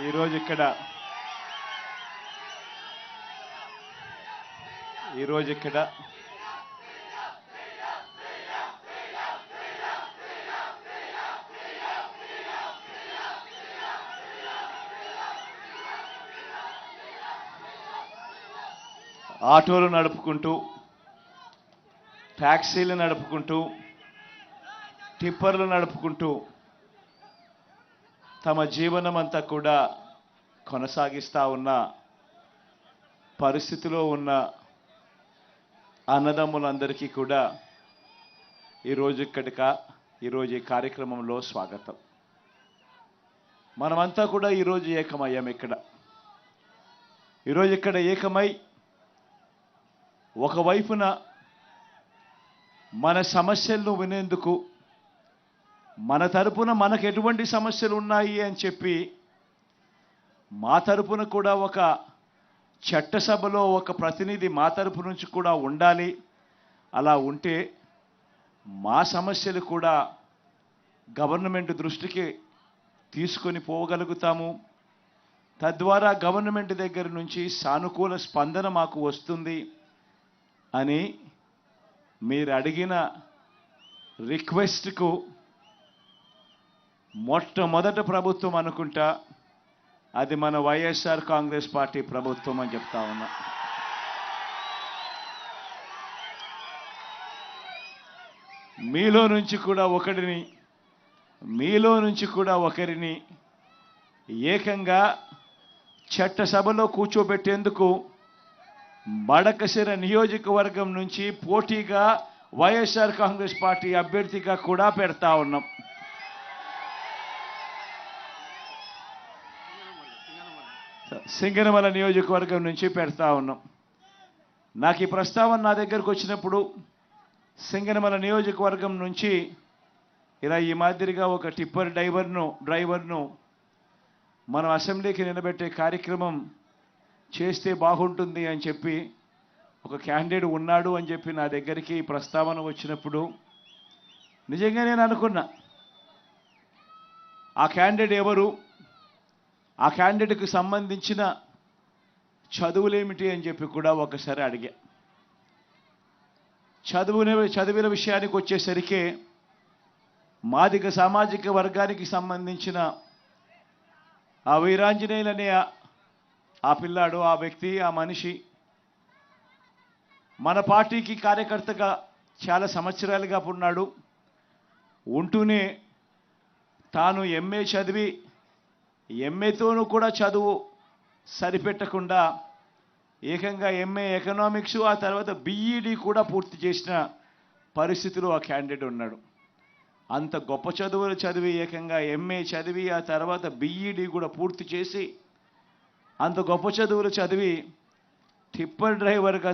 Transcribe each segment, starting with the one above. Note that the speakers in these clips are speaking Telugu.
ఈరోజు ఇక్కడ ఆటోలు నడుపుకుంటూ, ట్యాక్సీలు నడుపుకుంటూ, టిప్పర్లు నడుపుకుంటూ తమ జీవనం అంతా కూడా కొనసాగిస్తూ ఉన్న పరిస్థితిలో ఉన్న అన్నదమ్ములందరికీ కూడా ఈరోజు ఈ కార్యక్రమంలో స్వాగతం. మనమంతా కూడా ఈరోజు ఏకమయ్యాం. ఈరోజు ఇక్కడ ఏకమై ఒకవైపున మన సమస్యలను వినేందుకు, మన తరపున మనకు ఎటువంటి సమస్యలు ఉన్నాయి అని చెప్పి మా తరపున కూడా ఒక చట్టసభలో ఒక ప్రతినిధి మా తరపు నుంచి కూడా ఉండాలి. అలా ఉంటే మా సమస్యలు కూడా గవర్నమెంట్ దృష్టికి తీసుకొని పోగలుగుతాము. తద్వారా గవర్నమెంట్ దగ్గర నుంచి సానుకూల స్పందన మాకు వస్తుంది అని మీరు అడిగిన రిక్వెస్ట్కు మొట్టమొదటి ప్రభుత్వం అనుకుంటా అది మన వైఎస్ఆర్ కాంగ్రెస్ పార్టీ ప్రభుత్వం అని చెప్తా ఉన్నా. మీలో నుంచి కూడా ఒకరిని ఏకంగా చట్టసభలో కూర్చోబెట్టేందుకు బడకశిర నియోజకవర్గం నుంచి పోటీగా వైఎస్ఆర్ కాంగ్రెస్ పార్టీ అభ్యర్థిగా కూడా పెడతా ఉన్నాం. సింగనమల నియోజకవర్గం నుంచి పెడతా ఉన్నాం. నాకు ఈ ప్రస్తావన నా దగ్గరకు వచ్చినప్పుడు సింగనమల నియోజకవర్గం నుంచి ఇలా ఈ మాదిరిగా ఒక టిప్పర్ డ్రైవర్ను మనం అసెంబ్లీకి నిలబెట్టే కార్యక్రమం చేస్తే బాగుంటుంది అని చెప్పి ఒక క్యాండిడేట్ ఉన్నాడు అని చెప్పి నా దగ్గరికి ప్రస్తావన వచ్చినప్పుడు నిజంగా నేను అనుకున్నా, ఆ క్యాండిడేట్ ఎవరు, ఆ క్యాండిడేట్కి సంబంధించిన చదువులేమిటి అని చెప్పి కూడా ఒకసారి అడిగా. చదివిన విషయానికి వచ్చేసరికి మాదిగ సామాజిక వర్గానికి సంబంధించిన ఆ వీరాంజనేయులు అనే ఆ పిల్లాడు, ఆ వ్యక్తి, ఆ మనిషి మన పార్టీకి కార్యకర్తగా చాలా సంవత్సరాలుగా ఉన్నాడు. ఉంటూనే తాను ఎంఏ చదివి ఎంఏతోనూ కూడా చదువు సరిపెట్టకుండా ఏకంగా ఎంఏ ఎకనామిక్స్, ఆ తర్వాత బీఈడి కూడా పూర్తి చేసిన పరిస్థితిలో ఆ క్యాండిడేట్ ఉన్నాడు. అంత గొప్ప చదువులు చదివి ఏకంగా ఎంఏ చదివి ఆ తర్వాత బీఈడి కూడా పూర్తి చేసి అంత గొప్ప చదువులు చదివి టిప్పర్ డ్రైవర్గా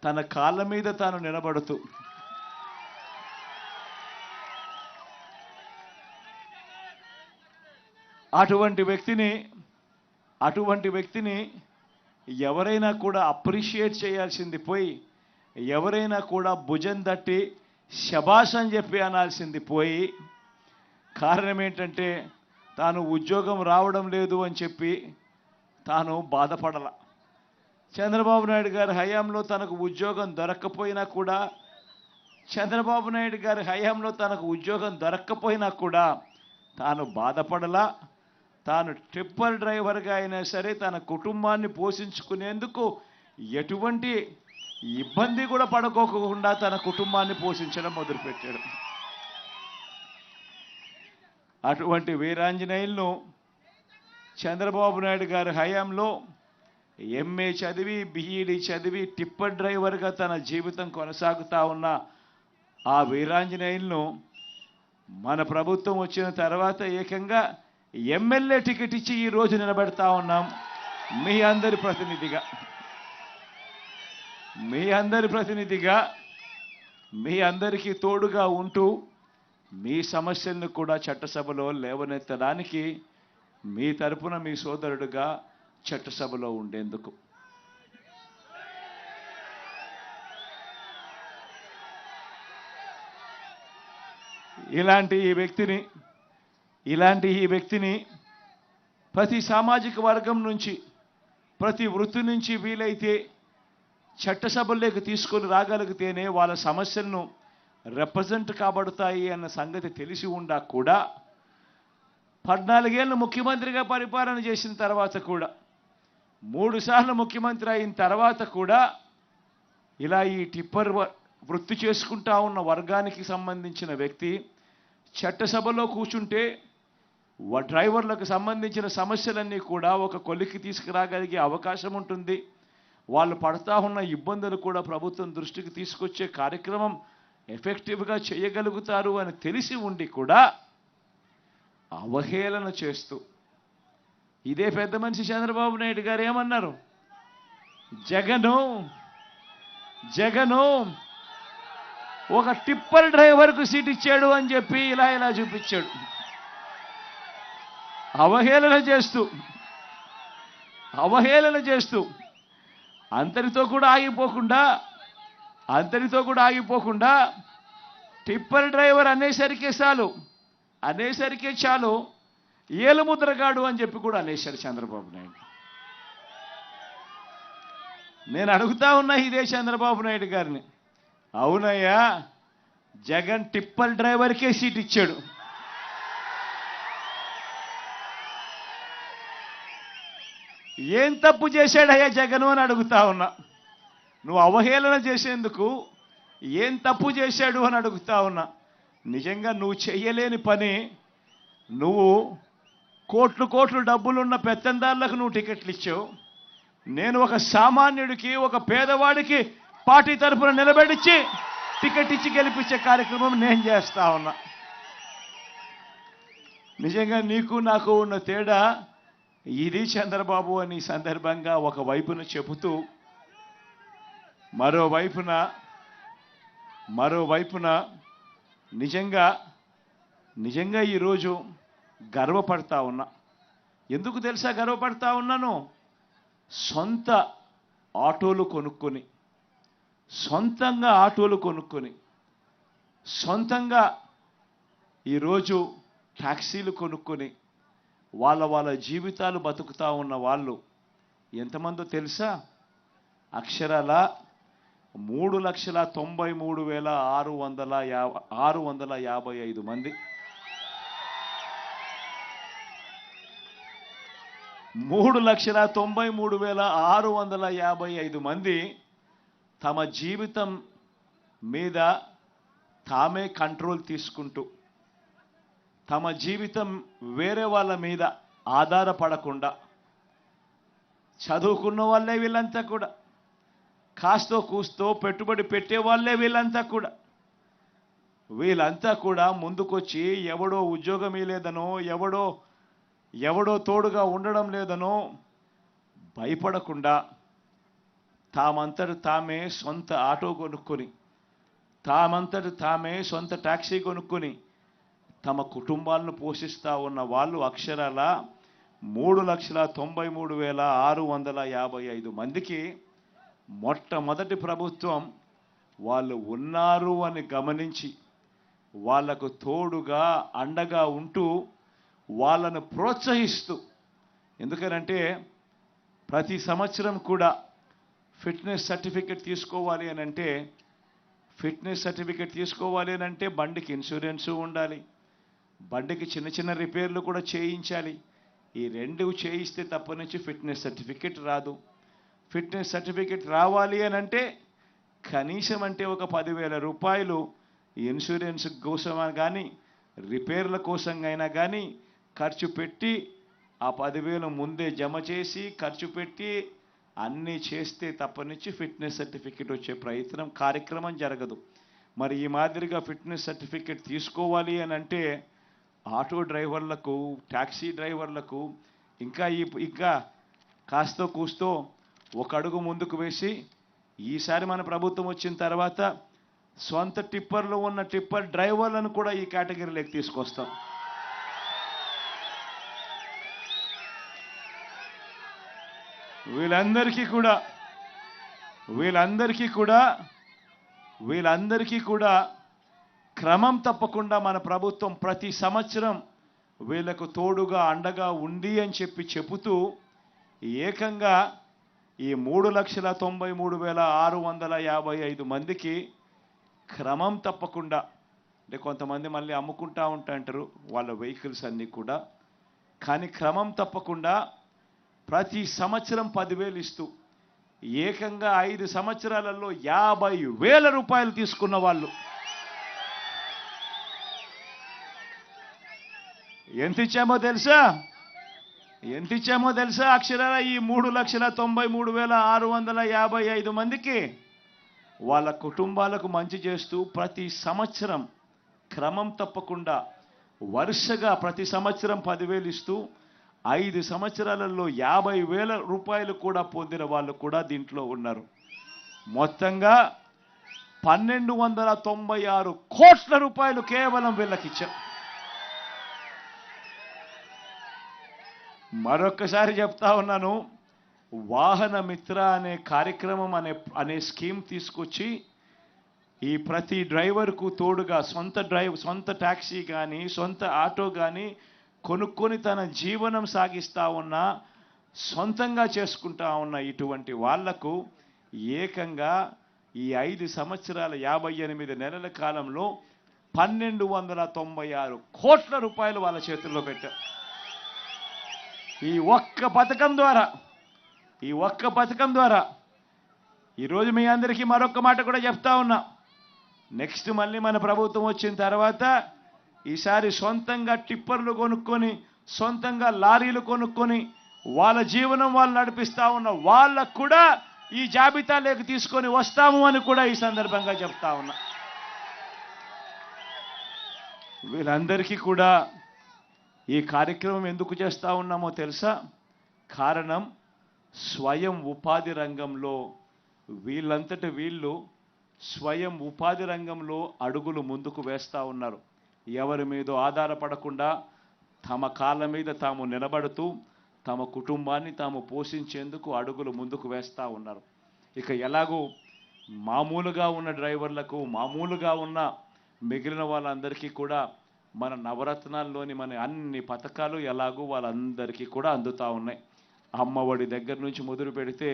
తన కాళ్ళ మీద తాను నిలబడుతూ అటువంటి వ్యక్తిని ఎవరైనా కూడా అప్రిషియేట్ చేయాల్సింది పోయి, ఎవరైనా కూడా భుజం తట్టి శబాష్ అని చెప్పి అనాల్సింది పోయి, కారణం ఏంటంటే తాను ఉద్యోగం రావడం లేదు అని చెప్పి తాను బాధపడాల. చంద్రబాబు నాయుడు గారి హయాంలో తనకు ఉద్యోగం దొరక్కపోయినా కూడా తాను బాధపడలా. తాను టిప్పర్ డ్రైవర్గా అయినా సరే తన కుటుంబాన్ని పోషించుకునేందుకు ఎటువంటి ఇబ్బంది కూడా పడుకోకుండా తన కుటుంబాన్ని పోషించడం మొదలుపెట్టాడు. అటువంటి వీరాంజనేయులను చంద్రబాబు నాయుడు గారి హయాంలో ఎంఏ చదివి బీఈడి చదివి టిప్పర్ డ్రైవర్గా తన జీవితం కొనసాగుతూ ఉన్న ఆ వీరాంజనేయులను మన ప్రభుత్వం వచ్చిన తర్వాత ఏకంగా ఎమ్మెల్యే టికెట్ ఇచ్చి ఈరోజు నిలబెడతా ఉన్నాం. మీ అందరి ప్రతినిధిగా మీ అందరికీ తోడుగా ఉంటూ మీ సమస్యలను కూడా చట్టసభలో లేవనెత్తడానికి మీ తరపున మీ సోదరుడుగా చట్టసభలో ఉండేందుకు ఇలాంటి ఈ వ్యక్తిని ప్రతి సామాజిక వర్గం నుంచి, ప్రతి వృత్తి నుంచి వీలైతే చట్టసభల్లోకి తీసుకొని రాగలిగితేనే వాళ్ళ సమస్యలను రిప్రజెంట్ కాబడతాయి అన్న సంగతి తెలిసి ఉండా కూడా 14 ఏళ్ళు ముఖ్యమంత్రిగా పరిపాలన చేసిన తర్వాత కూడా, 3 సార్లు ముఖ్యమంత్రి అయిన తర్వాత కూడా ఇలా ఈ టిప్పర్ వృత్తి చేసుకుంటా ఉన్న వర్గానికి సంబంధించిన వ్యక్తి చట్టసభలో కూర్చుంటే డ్రైవర్లకు సంబంధించిన సమస్యలన్నీ కూడా ఒక కొలిక్కి తీసుకురాగలిగే అవకాశం ఉంటుంది. వాళ్ళు పడతా ఉన్న ఇబ్బందులు కూడా ప్రభుత్వం దృష్టికి తీసుకొచ్చే కార్యక్రమం ఎఫెక్టివ్గా చేయగలుగుతారు అని తెలిసి ఉండి కూడా అవహేళన చేస్తూ, ఇదే పెద్ద మనిషి చంద్రబాబు నాయుడు గారు ఏమన్నారు, జగను ఒక టిప్పర్ డ్రైవర్కు సీట్ ఇచ్చాడు అని చెప్పి ఇలా చూపించాడు. అవహేళన చేస్తూ అంతటితో కూడా ఆగిపోకుండా టిప్పర్ డ్రైవర్ అనేసరికే చాలు ఏలుముద్రగాడు అని చెప్పి కూడా అనేశాడు చంద్రబాబు నాయుడు. నేను అడుగుతా ఉన్నా ఇదే చంద్రబాబు నాయుడు గారిని, అవునయ్యా జగన్ టిప్పర్ డ్రైవర్కే సీట్ ఇచ్చాడు, ఏం తప్పు చేశాడయ్యా జగను అని అడుగుతా ఉన్నా. నువ్వు అవహేళన చేసేందుకు ఏం తప్పు చేశాడు అని అడుగుతా ఉన్నా. నిజంగా నువ్వు చెయ్యలేని పని, నువ్వు కోట్లు డబ్బులున్న పెత్తందారులకు నువ్వు టికెట్లు ఇచ్చావు. నేను ఒక సామాన్యుడికి, ఒక పేదవాడికి పార్టీ తరఫున నిలబెడిచ్చి టికెట్ ఇచ్చి గెలిపించే కార్యక్రమం నేను చేస్తా ఉన్నా. నిజంగా నీకు నాకు ఉన్న తేడా ఇది చంద్రబాబు అని సందర్భంగా ఒకవైపున చెబుతూ, మరోవైపున నిజంగా ఈరోజు గర్వపడతా ఉన్నా. ఎందుకు తెలుసా గర్వపడతా ఉన్నాను? సొంతంగా ఆటోలు కొనుక్కొని సొంతంగా ఈరోజు ట్యాక్సీలు కొనుక్కొని వాళ్ళ జీవితాలు బతుకుతా ఉన్న వాళ్ళు ఎంతమందో తెలుసా? అక్షరాల 3,93,655 మంది. 3,93,655 మంది తమ జీవితం మీద తామే కంట్రోల్ తీసుకుంటూ, తమ జీవితం వేరే వాళ్ళ మీద ఆధారపడకుండా, చదువుకున్న వాళ్ళే వీళ్ళంతా కూడా, కాస్తో కూస్తో పెట్టుబడి పెట్టే వాళ్ళే వీళ్ళంతా కూడా ముందుకొచ్చి ఎవడో ఉద్యోగం లేదనో, ఎవడో తోడుగా ఉండడం లేదనో భయపడకుండా తామంతట తామే సొంత ఆటో కొనుక్కొని, తామంతట తామే సొంత ట్యాక్సీ కొనుక్కొని తమ కుటుంబాలను పోషిస్తూ ఉన్న వాళ్ళు అక్షరాల 3,93,655 మందికి మొట్టమొదటి ప్రభుత్వం వాళ్ళు ఉన్నారు అని గమనించి వాళ్లకు తోడుగా అండగా ఉంటూ వాళ్ళను ప్రోత్సహిస్తూ, ఎందుకనంటే ప్రతి సంవత్సరం కూడా ఫిట్నెస్ సర్టిఫికెట్ తీసుకోవాలి అని అంటే బండికి ఇన్సూరెన్సు ఉండాలి, బండికి చిన్న రిపేర్లు కూడా చేయించాలి. ఈ రెండు చేయిస్తే తప్ప నుంచి ఫిట్నెస్ సర్టిఫికెట్ రాదు. ఫిట్నెస్ సర్టిఫికెట్ రావాలి అని అంటే కనీసం అంటే ఒక 10,000 రూపాయలు ఇన్సూరెన్స్ కోసం కానీ రిపేర్ల కోసం అయినా కానీ ఖర్చు పెట్టి, ఆ 10,000 ముందే జమ చేసి ఖర్చు పెట్టి అన్నీ చేస్తే తప్ప నుంచి ఫిట్నెస్ సర్టిఫికెట్ వచ్చే కార్యక్రమం జరగదు. మరి ఈ మాదిరిగా ఫిట్నెస్ సర్టిఫికెట్ తీసుకోవాలి అని అంటే ఆటో డ్రైవర్లకు, ట్యాక్సీ డ్రైవర్లకు ఇంకా కాస్తో కూస్తో ఒక అడుగు ముందుకు వేసి ఈసారి మన ప్రభుత్వం వచ్చిన తర్వాత సొంత టిప్పర్లు ఉన్న టిప్పర్ డ్రైవర్లను కూడా ఈ కేటగిరీలోకి తీసుకొస్తాం. వీళ్ళందరికీ కూడా క్రమం తప్పకుండా మన ప్రభుత్వం ప్రతి సంవత్సరం వీళ్ళకు తోడుగా అండగా ఉంది అని చెబుతూ ఏకంగా ఈ 3,93,655 మందికి క్రమం తప్పకుండా, అంటే కొంతమంది మళ్ళీ అమ్ముకుంటా ఉంటారు వాళ్ళ వెహికల్స్ అన్నీ కూడా, కానీ క్రమం తప్పకుండా ప్రతి సంవత్సరం 10,000 ఇస్తూ ఏకంగా 5 సంవత్సరాలలో 50,000 రూపాయలు తీసుకున్న వాళ్ళు. ఎంత ఇచ్చామో తెలుసా? అక్షరాల ఈ 3,93,655 మందికి వాళ్ళ కుటుంబాలకు మంచి చేస్తూ ప్రతి సంవత్సరం క్రమం తప్పకుండా వరుసగా ప్రతి సంవత్సరం 10,000 ఇస్తూ 5 సంవత్సరాలలో 50,000 రూపాయలు కూడా పొందిన వాళ్ళు కూడా దీంట్లో ఉన్నారు. మొత్తంగా 1,296 కోట్ల రూపాయలు కేవలం వీళ్ళకిచ్చాం. మరొక్కసారి చెప్తా ఉన్నాను, వాహన మిత్ర అనే కార్యక్రమం అనే స్కీమ్ తీసుకొచ్చి ఈ ప్రతి డ్రైవర్కు తోడుగా సొంత ట్యాక్సీ కానీ సొంత ఆటో కానీ కొనుక్కొని తన జీవనం సాగిస్తూ ఉన్నా, సొంతంగా చేసుకుంటా ఉన్న ఇటువంటి వాళ్లకు ఏకంగా ఈ 5 సంవత్సరాల 58 నెలల కాలంలో 1,296 కోట్ల రూపాయలు వాళ్ళ చేతుల్లో పెట్టారు. ఈ ఒక్క పథకం ద్వారా ఈరోజు మీ అందరికీ మరొక మాట కూడా చెప్తా ఉన్నా. నెక్స్ట్ మళ్ళీ మన ప్రభుత్వం వచ్చిన తర్వాత ఈసారి సొంతంగా టిప్పర్లు కొనుక్కొని సొంతంగా లారీలు కొనుక్కొని వాళ్ళ జీవనం వాళ్ళు నడిపిస్తా ఉన్న వాళ్ళకు కూడా ఈ జాబితాలోకి తీసుకొని వస్తాము అని కూడా ఈ సందర్భంగా చెప్తా ఉన్నా. వీళ్ళందరికీ కూడా ఈ కార్యక్రమం ఎందుకు చేస్తా ఉన్నామో తెలుసా? కారణం స్వయం ఉపాధి రంగంలో వీళ్ళంతట వీళ్ళు స్వయం ఉపాధి రంగంలో అడుగులు ముందుకు వేస్తూ ఉన్నారు. ఎవరి మీద ఆధారపడకుండా తమ కాళ్ళ మీద తాము నిలబడుతూ తమ కుటుంబాన్ని తాము పోషించేందుకు అడుగులు ముందుకు వేస్తూ ఉన్నారు. ఇక ఎలాగో మామూలుగా ఉన్న డ్రైవర్లకు, మామూలుగా ఉన్న మిగిలిన వాళ్ళందరికీ కూడా మన నవరత్నాల్లోని మన అన్ని పథకాలు ఎలాగో వాళ్ళందరికీ కూడా అందుతూ ఉన్నాయి. అమ్మఒడి దగ్గర నుంచి మొదలు పెడితే,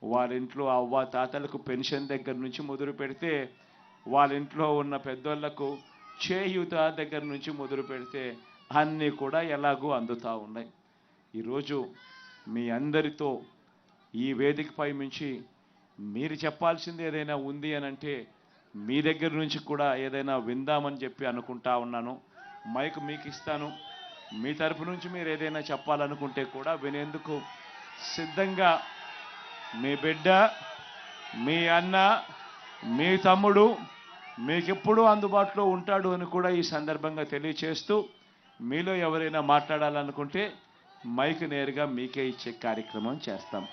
వాళ్ళ ఇంట్లో అవ్వ తాతలకు పెన్షన్ దగ్గర నుంచి మొదలు పెడితే, వాళ్ళ ఇంట్లో ఉన్న పెద్దోళ్లకు చేయూత దగ్గర నుంచి మొదలు పెడితే అన్నీ కూడా ఎలాగో అందుతూ ఉన్నాయి. ఈరోజు మీ అందరితో ఈ వేదికపై నుంచి మీరు చెప్పాల్సింది ఏదైనా ఉంది అని అంటే మీ దగ్గర నుంచి కూడా ఏదైనా విందామని చెప్పి అనుకుంటా ఉన్నాను. మైక్ మీకు ఇస్తాను. మీ తరపు నుంచి మీరు ఏదైనా చెప్పాలనుకుంటే కూడా వినేందుకు సిద్ధంగా మీ బిడ్డ, మీ అన్న, మీ తమ్ముడు మీకెప్పుడూ అందుబాటులో ఉంటాడు అని కూడా ఈ సందర్భంగా తెలియచేస్తూ, మీలో ఎవరైనా మాట్లాడాలనుకుంటే మైక్ నేరుగా మీకే ఇచ్చే కార్యక్రమం చేస్తాం.